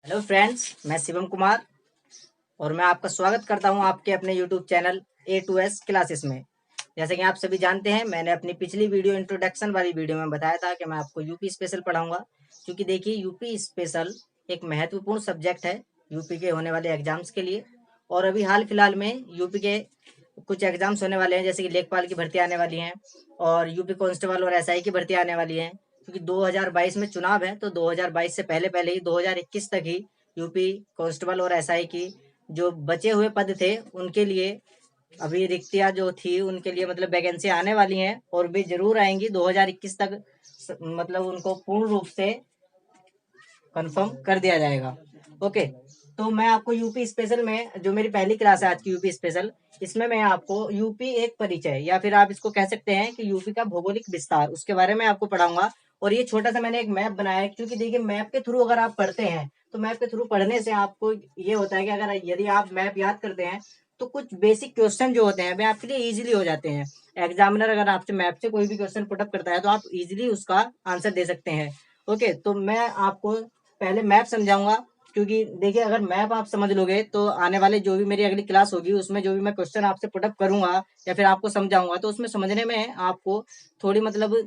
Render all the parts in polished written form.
Hello friends, मैं शिवम कुमार और मैं आपका स्वागत करता हूं आपके अपने यूट्यूब चैनल A2S क्लासेस में। जैसे कि आप सभी जानते हैं, मैंने अपनी पिछली वीडियो इंट्रोडक्शन वाली वीडियो में बताया था कि मैं आपको यूपी स्पेशल पढ़ाऊंगा। क्योंकि देखिए, यूपी स्पेशल एक महत्वपूर्ण सब्जेक्ट है यूपी के होने वाले एग्जाम्स के लिए। और अभी हाल फिलहाल में यूपी के कुछ एग्जाम्स होने वाले हैं, जैसे कि लेखपाल की भर्ती आने वाली हैं और यूपी कांस्टेबल और एसआई की भर्ती आने वाली है। क्योंकि 2022 में चुनाव है, तो 2022 से पहले पहले ही 2021 तक ही यूपी कांस्टेबल और एसआई की जो बचे हुए पद थे उनके लिए अभी रिक्तियां जो थी उनके लिए मतलब वैकेंसी आने वाली हैं और वे जरूर आएंगी 2021 तक। मतलब उनको पूर्ण रूप से कंफर्म कर दिया जाएगा। ओके, तो मैं आपको यूपी स्पेशल में जो मेरी पहली क्लास है आज की यूपी स्पेशल, इसमें मैं आपको यूपी एक परिचय या फिर आप इसको कह सकते हैं कि यूपी का भौगोलिक विस्तार, उसके बारे में आपको पढ़ाऊंगा। और ये छोटा सा मैंने एक मैप बनाया है, क्योंकि देखिए मैप के थ्रू अगर आप पढ़ते हैं तो मैप के थ्रू पढ़ने से आपको ये होता है कि अगर यदि आप मैप याद करते हैं तो कुछ बेसिक क्वेश्चन जो होते हैं वे आपके लिए इजीली हो जाते हैं। एग्जामिनर अगर आपसे मैप से कोई भी क्वेश्चन पुटअप करता है तो आप इजीली उसका आंसर दे सकते हैं। ओके, तो मैं आपको पहले मैप समझाऊंगा। क्योंकि देखिए, अगर मैप आप समझ लोगे तो आने वाले जो भी मेरी अगली क्लास होगी उसमें जो भी मैं क्वेश्चन आपसे पुटअप करूंगा या फिर आपको समझाऊंगा तो उसमें समझने में आपको थोड़ी मतलब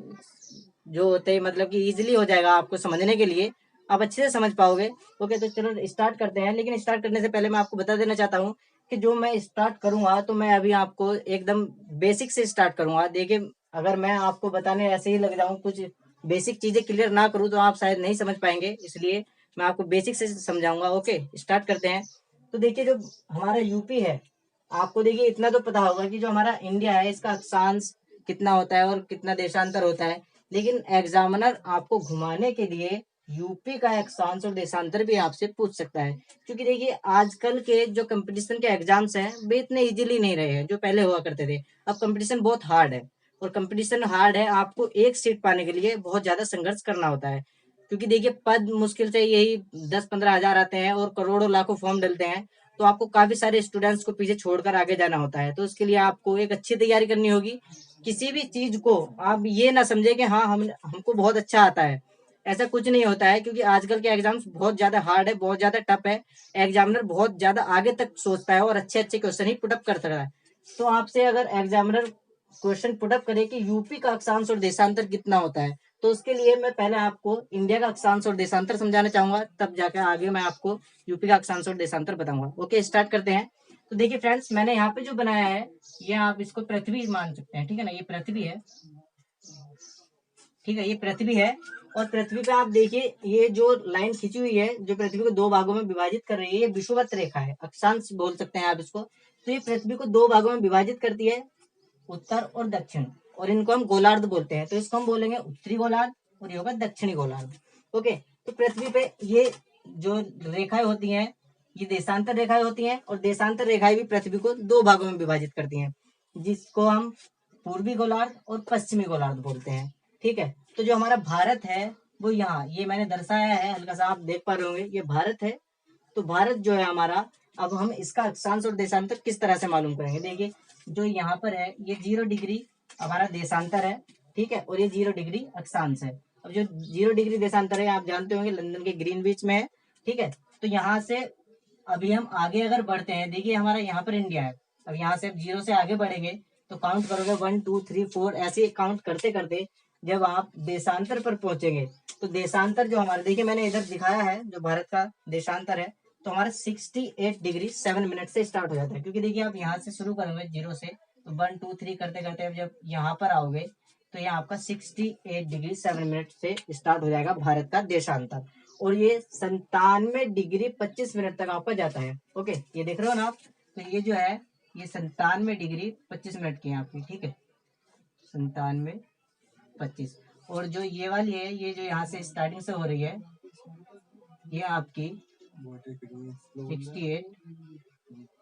जो होते हैं मतलब कि इजीली हो जाएगा आपको समझने के लिए, आप अच्छे से समझ पाओगे। ओके, तो चलो स्टार्ट करते हैं। लेकिन स्टार्ट करने से पहले मैं आपको बता देना चाहता हूँ कि जो मैं स्टार्ट करूंगा तो मैं अभी आपको एकदम बेसिक से स्टार्ट करूंगा। देखिए, अगर मैं आपको बताने ऐसे ही लग जाऊं, कुछ बेसिक चीजें क्लियर ना करूं तो आप शायद नहीं समझ पाएंगे, इसलिए मैं आपको बेसिक से समझाऊंगा। ओके, स्टार्ट करते हैं। तो देखिए, जो हमारा यूपी है, आपको देखिए इतना तो पता होगा कि जो हमारा इंडिया है इसका अक्षांश कितना होता है और कितना देशांतर होता है। लेकिन एग्जामिनर आपको घुमाने के लिए यूपी का अक्षांश और देशांतर भी आपसे पूछ सकता है। क्योंकि देखिए, आजकल के जो कंपटीशन के एग्जाम्स हैं वे इतने इजीली नहीं रहे हैं जो पहले हुआ करते थे। अब कंपटीशन बहुत हार्ड है, और कंपटीशन हार्ड है, आपको एक सीट पाने के लिए बहुत ज्यादा संघर्ष करना होता है। क्योंकि देखिए, पद मुश्किल से यही 10-15 हजार आते हैं और करोड़ों लाखों फॉर्म डलते हैं। तो आपको काफी सारे स्टूडेंट्स को पीछे छोड़कर आगे जाना होता है, तो उसके लिए आपको एक अच्छी तैयारी करनी होगी। किसी भी चीज को आप ये ना समझे कि हाँ हम हमको बहुत अच्छा आता है, ऐसा कुछ नहीं होता है। क्योंकि आजकल के एग्जाम्स बहुत ज्यादा हार्ड है, बहुत ज्यादा टफ है। एग्जामिनर बहुत ज्यादा आगे तक सोचता है और अच्छे अच्छे क्वेश्चन ही पुटअप कर सकता है। तो आपसे अगर एग्जामिनर क्वेश्चन पुटअप करे कि यूपी का अक्षांश और देशांतर कितना होता है, तो उसके लिए मैं पहले आपको इंडिया का अक्षांश और देशांतर समझाना चाहूंगा, तब जाकर आगे मैं आपको यूपी का अक्षांश और देशांतर बताऊंगा। ओके, स्टार्ट करते हैं। तो देखिए फ्रेंड्स, मैंने यहाँ पे जो बनाया है ये आप इसको पृथ्वी मान सकते हैं, ठीक है ना, ये पृथ्वी है। ठीक है, ये पृथ्वी है। और पृथ्वी पे आप देखिए, ये जो लाइन खींची हुई है जो पृथ्वी को दो भागों में विभाजित कर रही है, ये विषुवत रेखा है, अक्षांश बोल सकते हैं आप इसको। तो ये पृथ्वी को दो भागों में विभाजित करती है, उत्तर और दक्षिण। और इनको हम गोलार्ध बोलते हैं, तो इसको हम बोलेंगे उत्तरी गोलार्ध और ये होगा दक्षिणी गोलार्ध। ओके, तो पृथ्वी पे ये जो रेखाएं होती हैं ये देशांतर रेखाएं होती हैं, और देशांतर रेखाएं भी पृथ्वी को दो भागों में विभाजित करती हैं, जिसको हम पूर्वी गोलार्ध और पश्चिमी गोलार्ध बोलते हैं। ठीक है, तो जो हमारा भारत है वो यहाँ ये मैंने दर्शाया है, हल्का सा आप देख पा रहे होंगे, ये भारत है। तो भारत जो है हमारा, अब हम इसका अक्षांश और देशांतर किस तरह से मालूम करेंगे। देखिए, जो यहाँ पर है ये 0 डिग्री हमारा देशांतर है, ठीक है, और ये 0 डिग्री अक्षांश है। अब जो 0 डिग्री देशांतर है आप जानते होंगे लंदन के ग्रीनविच में है। ठीक है, तो यहाँ से अभी हम आगे अगर बढ़ते हैं, देखिए हमारा यहाँ पर इंडिया है। अब यहाँ से 0 से आगे बढ़ेंगे तो काउंट करोगे 1 2 3 4, ऐसे काउंट करते करते जब आप देशांतर पर पहुंचेंगे, तो देशांतर जो हमारा देखिए मैंने इधर दिखाया है जो भारत का देशांतर है, तो हमारा 68 डिग्री 7 मिनट से स्टार्ट हो जाता है। क्योंकि देखिए आप यहाँ से शुरू करोगे 0 से, तो 1 2 3 करते करते अब जब यहाँ पर आओगे तो यहाँ आपका 68 डिग्री 7 मिनट से स्टार्ट हो जाएगा भारत का देशांतर। और ये 97 डिग्री 25 मिनट तक आपका जाता है। ओके, ये देख रहे हो ना आप, तो ये जो है ये 97 डिग्री 25 मिनट की है आपकी। ठीक है, 97 25। और जो ये वाली है, ये जो यहाँ से स्टार्टिंग से हो रही है, ये आपकी 68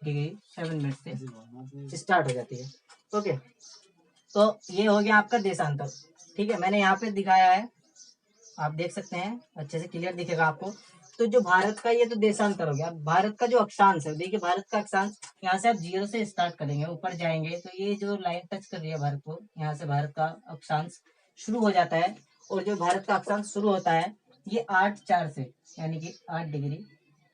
डिग्री 7 मिनट से स्टार्ट हो जाती है। ओके, तो ये हो गया आपका देशांतर। ठीक है, मैंने यहाँ पे दिखाया है, आप देख सकते हैं, अच्छे से क्लियर दिखेगा आपको। तो जो भारत का ये तो देशांतर हो गया। भारत का जो अक्षांश है, देखिए भारत का अक्षांश यहाँ से आप 0 से स्टार्ट करेंगे, ऊपर जाएंगे तो ये जो लाइन टच कर रही है भारत को, यहाँ से भारत का अक्षांश शुरू हो जाता है। और जो भारत का अक्षांश शुरू होता है ये 8 4 से, यानी कि 8 डिग्री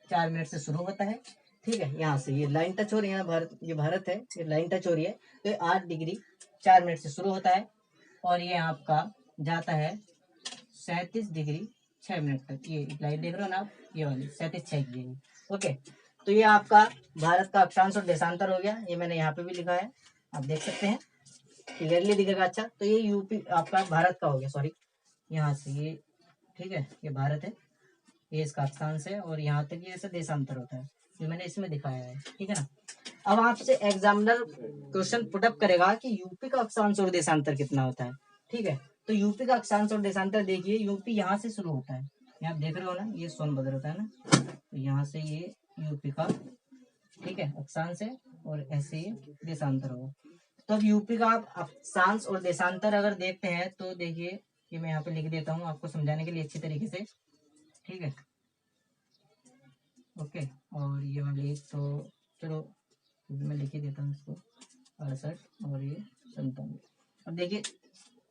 4 मिनट से शुरू होता है। ठीक है, यहाँ से ये लाइन टच हो रही है, भारत, ये भारत है, ये लाइन टच हो रही है, तो ये 8 डिग्री 4 मिनट से शुरू होता है और ये आपका जाता है 37 डिग्री 6 मिनट तक। ये लाइन देख रहे हो ना आप, ये वाली 37 डिग्री। ओके, तो ये आपका भारत का अक्षांश और देशांतर हो गया। ये मैंने यहाँ पे भी लिखा है, आप देख सकते हैं, क्लियरली दिखेगा। अच्छा, तो ये यूपी आपका भारत का हो गया, सॉरी, यहाँ से ये, ठीक है, ये भारत है, ये इसका अक्षांश है और यहाँ तक ये ऐसे देशांतर होता है, ये मैंने इसमें दिखाया है। ठीक है ना। अब आपसे एग्जामिनर क्वेश्चन पुटअप करेगा कि यूपी का अक्षांश और देशांतर कितना होता है। ठीक है, तो यूपी का अक्षांश और देशांतर देखिए, यूपी यहाँ से शुरू होता है, यहाँ देख रहे हो ना, ये सोनभद्र होता है ना, तो यहाँ से ये यूपी का, ठीक है, अक्षांश है और ऐसे ये देशांतर होगा। तो अब यूपी का आप अक्षांश और देशांतर अगर देखते हैं तो देखिए, ये मैं यहाँ पे लिख देता हूँ आपको समझाने के लिए अच्छी तरीके से। ठीक है, ओके, और ये वाली तो चलो मैं लिख ही देता हूँ इसको, 68 और ये 97। अब देखिए,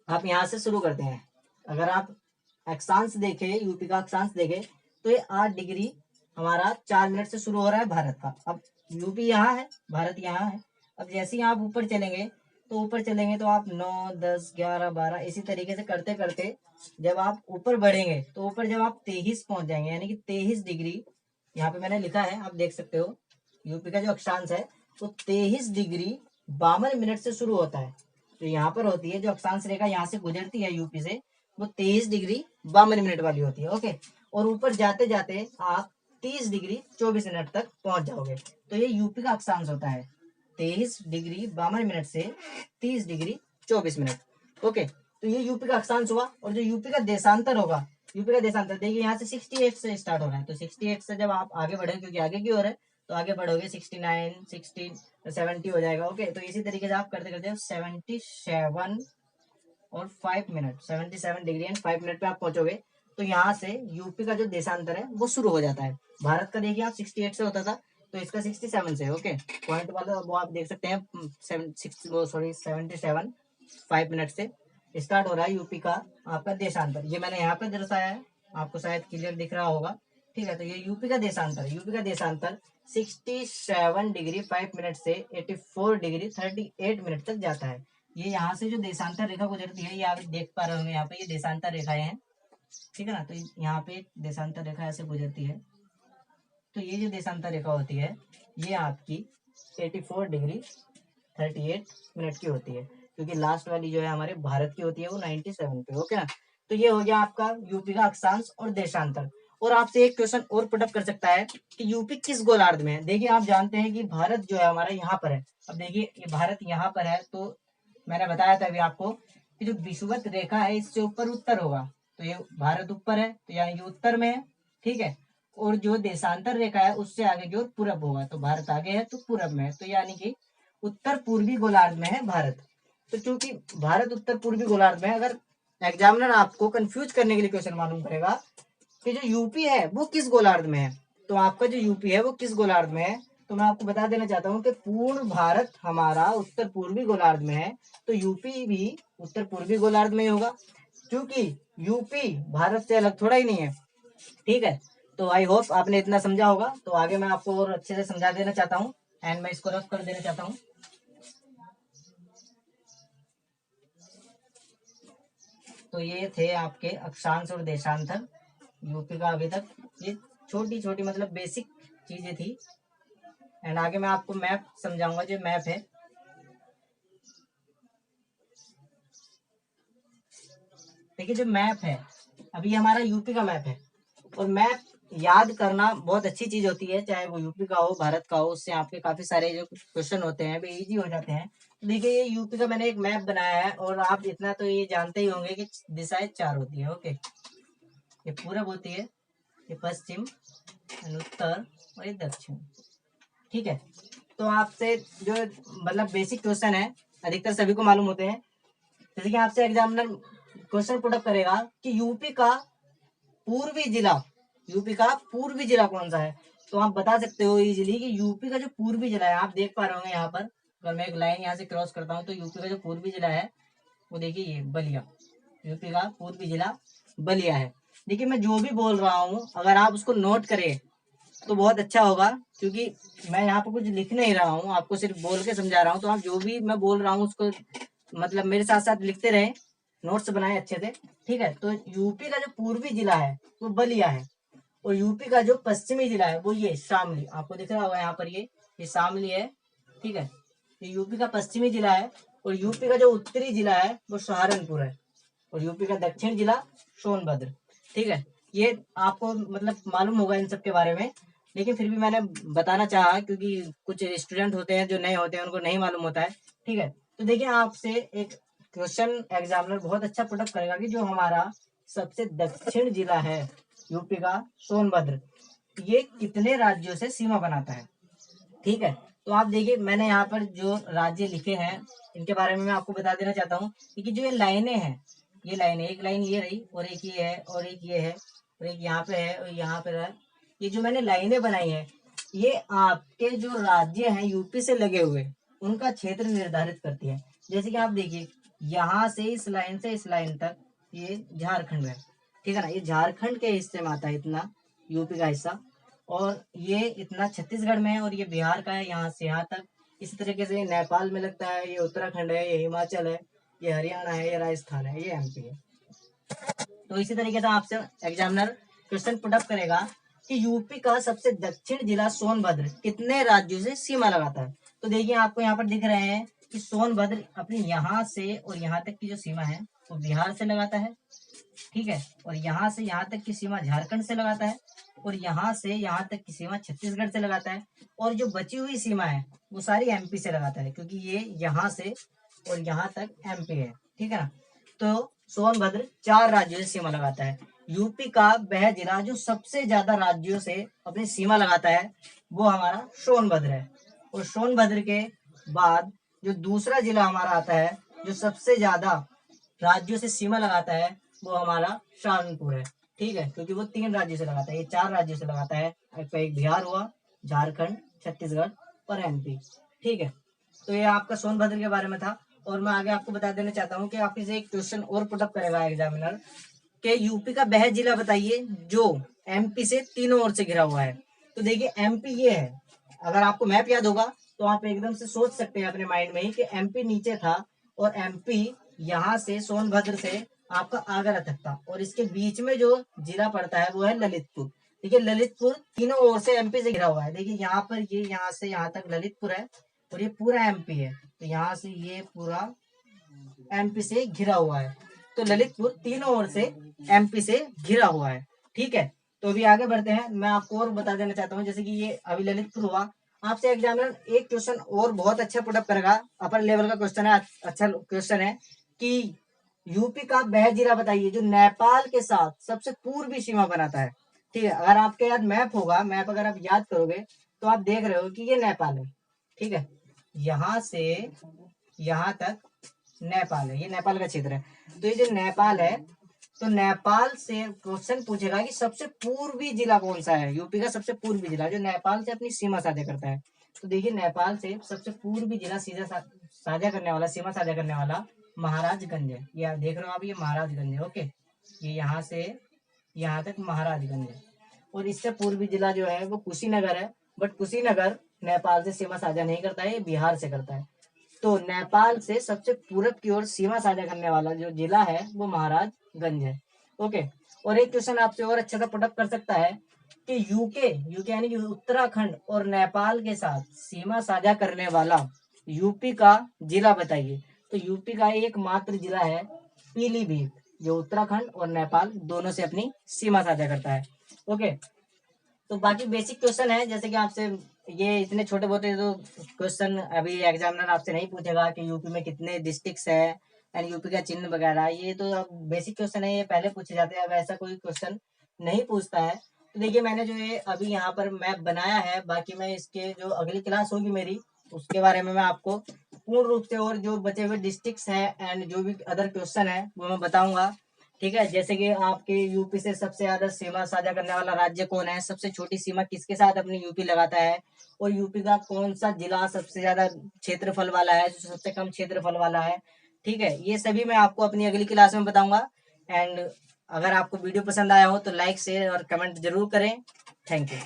आप यहाँ से शुरू करते हैं। अगर आप अक्षांश देखें, यूपी का अक्षांश देखें, तो ये 8 डिग्री हमारा 4 मिनट से शुरू हो रहा है भारत का। अब यूपी यहाँ है, भारत यहाँ है। अब जैसे ही आप ऊपर चलेंगे तो आप 9, 10, 11, 12 इसी तरीके से करते करते जब आप ऊपर बढ़ेंगे तो ऊपर जब आप 23 पहुंच जाएंगे, यानी कि 23 डिग्री, यहाँ पे मैंने लिखा है, आप देख सकते हो, यूपी का जो अक्षांश है वो 23 डिग्री 52 मिनट से शुरू होता है। तो यहाँ पर होती है जो अक्षांश रेखा यहाँ से गुजरती है यूपी से, वो 23 डिग्री 52 मिनट वाली होती है। ओके, और ऊपर जाते जाते आप 30 डिग्री 24 मिनट तक पहुंच जाओगे। तो ये यूपी का अक्षांश होता है, 23 डिग्री 52 मिनट से 30 डिग्री 24 मिनट। ओके, तो ये यूपी का अक्षांश हुआ। और जो यूपी का देशांतर होगा, यूपी का देशांतर देखिए, यहाँ से 68 से स्टार्ट हो रहा है, तो 68 से जब आप आगे बढ़े, क्योंकि आगे की ओर है, तो आगे बढ़ोगे 69, 60, 70 हो जाएगा। ओके, तो इसी तरीके से आप करते करते 77 और 5 मिनट, 77 डिग्री एंड 5 मिनट पे आप पहुंचोगे। तो यहाँ से यूपी का जो देशांतर है वो शुरू हो जाता है। भारत का देखिए आप 68 से होता था, तो इसका 67 से। ओके, पॉइंट वाला वो आप देख सकते हैं, 77 5 मिनट से स्टार्ट हो रहा है यूपी का आपका देशांतर। ये मैंने यहाँ पे दर्शाया है, आपको शायद क्लियर दिख रहा होगा। ठीक है, तो ये यूपी का देशांतर, यूपी का देशांतर 67 डिग्री 5 मिनट से 84 डिग्री 38 मिनट तक जाता है। ये यहाँ से जो देशांतर रेखा गुजरती है, ये आप देख पा रहे होंगे, यहाँ पे ये देशांतर रेखाएं हैं। ठीक है ना, तो यहाँ पे देशांतर रेखा ऐसे गुजरती है। तो ये जो देशांतर रेखा होती है, ये आपकी 84 डिग्री 38 मिनट की होती है, क्योंकि लास्ट वाली जो है हमारे भारत की होती है वो 97 पे। ओके ना, तो ये हो गया आपका यूपी का अक्षांश और देशांतर। और आपसे एक क्वेश्चन और पुटअप कर सकता है कि यूपी किस गोलार्ध में है। देखिए, आप जानते हैं कि भारत जो है हमारा यहाँ पर है। अब देखिए, ये भारत यहाँ पर है, तो मैंने बताया था अभी आपको कि जो विषुवत रेखा है इससे ऊपर उत्तर होगा, तो ये भारत ऊपर है, तो यानी कि उत्तर में है। ठीक है, और जो देशांतर रेखा है उससे आगे की ओर पूरब होगा, तो भारत आगे है तो पूरब में है, तो यानी कि उत्तर पूर्वी गोलार्ध में है भारत। तो चूंकि भारत उत्तर पूर्वी गोलार्ध में है, अगर एग्जामिनर आपको कंफ्यूज करने के लिए क्वेश्चन मालूम करेगा कि जो यूपी है वो किस गोलार्ध में है, तो आपका जो यूपी है वो किस गोलार्ध में है, तो मैं आपको बता देना चाहता हूँ कि पूर्ण भारत हमारा उत्तर पूर्वी गोलार्ध में है, तो यूपी भी उत्तर पूर्वी गोलार्ध में ही होगा, क्योंकि यूपी भारत से अलग थोड़ा ही नहीं है। ठीक है, तो आई होप आपने इतना समझा होगा। तो आगे मैं आपको और अच्छे से समझा देना चाहता हूँ एंड मैं इसको रफ कर देना चाहता हूँ। तो ये थे आपके अक्षांश और देशांतर यूपी का। अभी तक ये छोटी छोटी मतलब बेसिक चीजें थी, एंड आगे मैं आपको मैप समझाऊंगा। जो मैप है, देखिए जो मैप है, अभी हमारा यूपी का मैप है, और मैप याद करना बहुत अच्छी चीज होती है, चाहे वो यूपी का हो भारत का हो, उससे आपके काफी सारे जो क्वेश्चन होते हैं वे इजी हो जाते हैं। तो देखिए, ये यूपी का मैंने एक मैप बनाया है, और आप इतना तो ये जानते ही होंगे कि दिशाएं 4 होती है। ओके, ये पूरब होती है, ये पश्चिम, उत्तर और ये दक्षिण। ठीक है, तो आपसे जो मतलब बेसिक क्वेश्चन है अधिकतर सभी को मालूम होते हैं। जैसे कि आपसे एग्जामिनर क्वेश्चन पुटअप करेगा कि यूपी का पूर्वी जिला कौन सा है, तो आप बता सकते हो इजीली कि यूपी का जो पूर्वी जिला है, आप देख पा रहे होंगे यहाँ पर, अगर मैं एक लाइन यहाँ से क्रॉस करता हूँ तो यूपी का जो पूर्वी जिला है वो देखिए, ये बलिया, यूपी का पूर्वी जिला बलिया है। देखिए, मैं जो भी बोल रहा हूँ अगर आप उसको नोट करें तो बहुत अच्छा होगा, क्योंकि मैं यहाँ पर कुछ लिख नहीं रहा हूँ, आपको सिर्फ बोल के समझा रहा हूँ। तो आप जो भी मैं बोल रहा हूँ उसको मतलब मेरे साथ साथ लिखते रहे, नोट्स बनाए अच्छे से, ठीक है। तो यूपी का जो पूर्वी जिला है वो बलिया है, और यूपी का जो पश्चिमी जिला है वो ये शामली, आपको दिख रहा होगा यहाँ पर ये शामली है, ठीक है। ये यूपी का पश्चिमी जिला है, और यूपी का जो उत्तरी जिला है वो सहारनपुर है, और यूपी का दक्षिण जिला सोनभद्र, ठीक है। ये आपको मतलब मालूम होगा इन सब के बारे में, लेकिन फिर भी मैंने बताना चाहा, क्योंकि कुछ स्टूडेंट होते हैं जो नए होते हैं, उनको नहीं मालूम होता है, ठीक है। तो देखिए आपसे एक क्वेश्चन एग्जामिनर बहुत अच्छा पुटअप करेगा कि जो हमारा सबसे दक्षिण जिला है यूपी का सोनभद्र, ये कितने राज्यों से सीमा बनाता है, ठीक है। तो आप देखिए मैंने यहाँ पर जो राज्य लिखे हैं इनके बारे में मैं आपको बता देना चाहता हूँ, क्योंकि जो ये लाइनें हैं, ये लाइनें, एक लाइन ये रही, और एक ये है, और एक ये है, और एक यहाँ पे है, और यहाँ पे है। ये जो मैंने लाइनें बनाई है, ये आपके जो राज्य हैं यूपी से लगे हुए, उनका क्षेत्र निर्धारित करती है। जैसे कि आप देखिए यहाँ से इस लाइन तक ये झारखंड है, ठीक है ना, ये झारखंड के हिस्से में आता है इतना, यूपी का हिस्सा, और ये इतना छत्तीसगढ़ में है, और ये बिहार का है यहाँ से यहाँ तक। इसी तरीके से नेपाल में लगता है, ये उत्तराखंड है, ये हिमाचल है, ये हरियाणा है, ये राजस्थान है, ये एमपी है। तो इसी तरीके से आपसे एग्जामिनर क्वेश्चन पुटअप करेगा कि यूपी का सबसे दक्षिण जिला सोनभद्र कितने राज्यों से सीमा लगाता है। तो देखिए आपको यहाँ पर दिख रहे हैं कि सोनभद्र अपनी यहाँ से और यहाँ तक की जो सीमा है वो बिहार से लगाता है, ठीक है, और यहाँ से यहाँ तक की सीमा झारखंड से लगाता है, और यहाँ से यहाँ तक की सीमा छत्तीसगढ़ से लगाता है, और जो बची हुई सीमा है वो सारी एमपी से लगाता है, क्योंकि ये यहाँ से और यहाँ तक एमपी है, ठीक है ना। तो सोनभद्र 4 राज्यों से सीमा लगाता है। यूपी का वह जिला जो सबसे ज्यादा राज्यों से अपनी सीमा लगाता है वो हमारा सोनभद्र है, और सोनभद्र के बाद जो दूसरा जिला हमारा आता है जो सबसे ज्यादा राज्यों से सीमा लगाता है वो हमारा सहारनपुर है, ठीक है, क्योंकि वो 3 राज्यों से लगाता है, ये 4 राज्यों से लगाता है। एक बिहार हुआ, झारखंड, छत्तीसगढ़ और एमपी, ठीक है। तो ये आपका सोनभद्र के बारे में था, और मैं आगे आपको बता देना चाहता हूँ कि आपके से एक क्वेश्चन और पुटअप करेगा एग्जामिनर कि यूपी का वह जिला बताइए जो एमपी से तीनों ओर से घिरा हुआ है। तो देखिए एमपी ये है, अगर आपको मैप याद होगा तो आप एकदम से सोच सकते हैं अपने माइंड में ही कि एमपी नीचे था, और एमपी यहाँ से सोनभद्र से आपका आगरा तक था, और इसके बीच में जो जिला पड़ता है वो है ललितपुर। देखिए ललितपुर तीनों ओर से एमपी से घिरा हुआ है। देखिए यहाँ पर ये यहाँ से यहाँ तक ललितपुर है, और ये पूरा एमपी है, तो यहाँ से ये पूरा एमपी से घिरा हुआ है। तो ललितपुर तीनों ओर से एमपी से घिरा हुआ है, ठीक है। तो अभी आगे बढ़ते हैं, मैं आपको और बता देना चाहता हूँ, जैसे कि ये अभी ललितपुर हुआ, आपसे एग्जामिनर एक क्वेश्चन और बहुत अच्छा पुटअप करेगा, अपर लेवल का क्वेश्चन है, अच्छा क्वेश्चन है कि यूपी का वह जिला बताइए जो नेपाल के साथ सबसे पूर्वी सीमा बनाता है, ठीक है। अगर आपके याद मैप होगा, मैप अगर आप याद करोगे तो आप देख रहे हो कि ये नेपाल है, ठीक है, यहाँ से यहाँ तक नेपाल है, ये नेपाल का क्षेत्र है। तो ये जो नेपाल है, तो नेपाल से क्वेश्चन पूछेगा कि सबसे पूर्वी जिला कौन सा है, यूपी का सबसे पूर्वी जिला जो नेपाल से अपनी सीमा साझा करता है। तो देखिए नेपाल से सबसे पूर्वी जिला साझा करने वाला, सीमा साझा करने वाला महाराजगंज है। ये आप देख रहे हो, आप ये महाराजगंज है, ओके, ये यहाँ से यहाँ तक महाराजगंज है। और इससे पूर्वी जिला जो है वो कुशीनगर है, बट कुशीनगर नेपाल से सीमा साझा नहीं करता है, ये बिहार से करता है। तो नेपाल से सबसे पूरब की ओर सीमा साझा करने वाला जो जिला है वो महाराजगंज है, ओके। और एक क्वेश्चन आपसे और अच्छा सा पुटअप कर सकता है कि यूके यूके यानी कि उत्तराखंड और नेपाल के साथ सीमा साझा करने वाला यूपी का जिला बताइए। तो यूपी का एकमात्र जिला है पीलीभीत, जो उत्तराखंड और नेपाल दोनों से अपनी सीमा साझा करता है, ओके। तो बाकी बेसिक क्वेश्चन है, जैसे कि आपसे ये इतने छोटे बहुत तो क्वेश्चन अभी एग्जामिनर आपसे नहीं पूछेगा कि यूपी में कितने डिस्ट्रिक्ट्स है एंड यूपी का चिन्ह वगैरह, ये तो अब बेसिक क्वेश्चन है, ये पहले पूछे जाते हैं, अब ऐसा कोई क्वेश्चन नहीं पूछता है। तो देखिए मैंने जो ये अभी यहाँ पर मैप बनाया है, बाकी मैं इसके जो अगली क्लास होगी मेरी उसके बारे में मैं आपको पूर्ण रूप से और जो बचे हुए डिस्ट्रिक्ट्स हैं एंड जो भी अदर क्वेश्चन है वो मैं बताऊंगा, ठीक है। जैसे कि आपके यूपी से सबसे ज्यादा सीमा साझा करने वाला राज्य कौन है, सबसे छोटी सीमा किसके साथ अपनी यूपी लगाता है, और यूपी का कौन सा जिला सबसे ज्यादा क्षेत्रफल वाला है, जो सबसे कम क्षेत्रफल वाला है, ठीक है। ये सभी मैं आपको अपनी अगली क्लास में बताऊंगा। एंड अगर आपको वीडियो पसंद आया हो तो लाइक शेयर और कमेंट जरूर करें। Thank you.